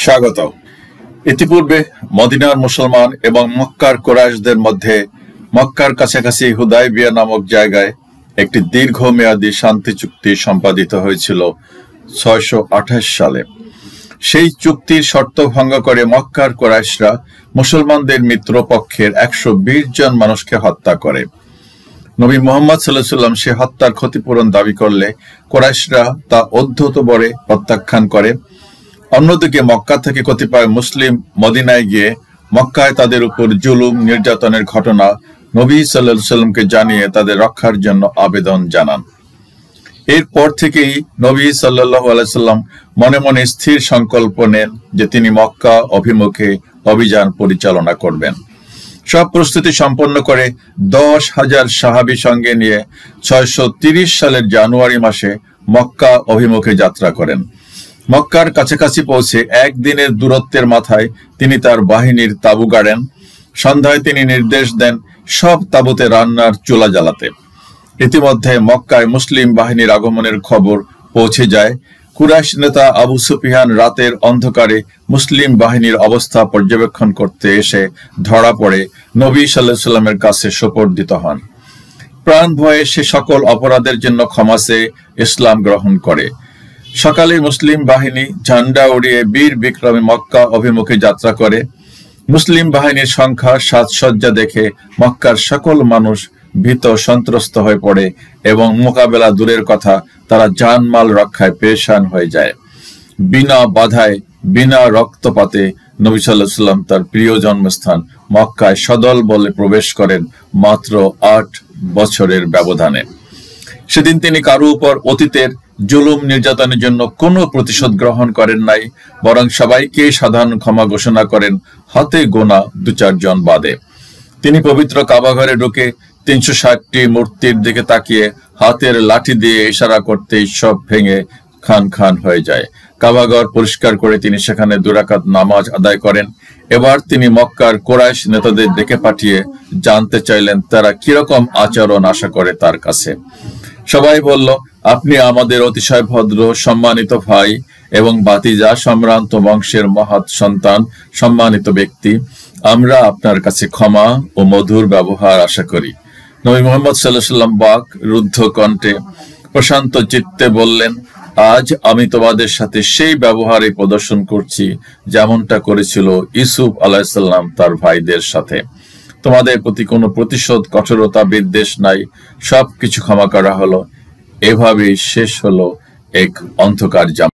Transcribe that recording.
স্বাগত। ইতিপূর্বে মদিনার মুসলমান এবং মক্কার কুরাইশদের মধ্যে মক্কার কাছাকাছি হুদায়বিয়া নামক জায়গায় একটি দীর্ঘমেয়াদী শান্তি চুক্তি সম্পাদিত হয়েছিল 628 সালে। সেই চুক্তির শর্ত ভঙ্গ করে মক্কার কুরাইশরা মুসলমানদের মিত্রপক্ষের 120 জন মানুষকে হত্যা করে। নবী মুহাম্মদ সাল্লাল্লাহু আলাইহি ওয়াসাল্লাম সে হত্যার ক্ষতিপূরণ দাবি করলে কুরাইশরা তা অধ্যতবরে প্রত্যাখ্যান করে। অন্যদিকে মক্কা থেকে কতিপয় মুসলিম মদিনায় গিয়ে মক্কায় তাদের উপর জুলুম নির্যাতনের ঘটনা নবী সাল্লাল্লাহু আলাইহি ওয়াসাল্লামকে জানিয়ে তাদের রক্ষার জন্য আবেদন জানান। এরপর থেকেই নবী সাল্লাল্লাহু আলাইহি ওয়াসাল্লাম মনে মনে স্থির সংকল্প নেন যে তিনি মক্কা অভিমুখে অভিযান পরিচালনা করবেন। সব প্রস্তুতি সম্পন্ন করে 10,000 সাহাবী সঙ্গে নিয়ে 630 সালের জানুয়ারি মাসে মক্কা অভিমুখে যাত্রা করেন। মক্কার কাছাকাছি পৌঁছে একদিনের দূরত্বের মাথায় তিনি তার বাহিনীর তাঁবু গাড়েন। সন্ধ্যায় তিনি নির্দেশ দেন সব তাঁবুতে রান্নার চুলা জ্বালাতে। ইতিমধ্যে মক্কায় মুসলিম বাহিনীর আগমনের খবর পৌঁছে যায়। কুরাইশ নেতা আবু সুফিয়ান রাতের অন্ধকারে মুসলিম বাহিনীর অবস্থা পর্যবেক্ষণ করতে এসে ধরা পড়ে নবী সাল্লাল্লাহু আলাইহি ওয়াসাল্লামের কাছে সোপর্দিত হন। প্রাণ ভয়ে সে সকল অপরাধের জন্য ক্ষমা চেয়ে ইসলাম গ্রহণ করে। সকালে মুসলিম বাহিনী ঝান্ডা উড়িয়ে বীর বিক্রমে মক্কা অভিমুখে যাত্রা করে। মুসলিম বাহিনীর সংখ্যা সাজসজ্জা দেখে মক্কার সকল মানুষ ভীত সন্ত্রস্ত হয়ে পড়ে এবং মোকাবেলা দূরের কথা, তারা জানমাল রক্ষায় পেরেশান হয়ে যায়। বিনা বাধায় বিনা রক্তপাতে নবী সাল্লাল্লাহু আলাইহি ওয়াসাল্লাম তার প্রিয় জন্মস্থান মক্কায় সদল বলে প্রবেশ করেন মাত্র 8 বছরের ব্যবধানে। সেদিন তিনি কারো উপর অতীতের জুলুম নির্যাতনের জন্য কোনো প্রতিশোধ গ্রহণ করেন নাই, বরং সবাইকে সাধারণ ক্ষমা ঘোষণা করেন, হাতে গোনা 2-4 জন বাদে। তিনি পবিত্র কাবা ঘরে ঢুকে 360টি মূর্তির দিকে তাকিয়ে হাতের লাঠি দিয়ে ইশারা করতেই সব ভেঙে খান খান হয়ে যায়। কাবাঘর পরিষ্কার করে তিনি সেখানে 2 রাকাত নামাজ আদায় করেন। এবার তিনি মক্কার কুরাইশ নেতাদের ডেকে পাঠিয়ে জানতে চাইলেন তারা কিরকম আচরণ আশা করে তার কাছে। সবাই বলল, আপনি আমাদের অতিশয় ভদ্র সম্মানিত ভাই এবং ভাতিজা, সম্ভ্রান্ত বংশের মহৎ সন্তান, সম্মানিত ব্যক্তি। আমরা আপনার কাছে ক্ষমা ও মধুর ব্যবহার আশা করি। নবী মুহাম্মদ সাল্লাল্লাহু আলাইহি ওয়াসাল্লাম বাক রুদ্ধ কণ্ঠে প্রশান্ত চিত্তে বললেন, আজ আমি তোমাদের সাথে সেই ব্যবহারই প্রদর্শন করছি যেমনটা করেছিল ইউসুফ আলাইহিস সালাম তার ভাইদের সাথে। তোমাদের প্রতি কোনো প্রতিশোধ, কঠোরতা, বিদ্বেষ নাই, সবকিছু ক্ষমা করা হলো। এভাবেই শেষ হলো এক অন্ধকার জামানা।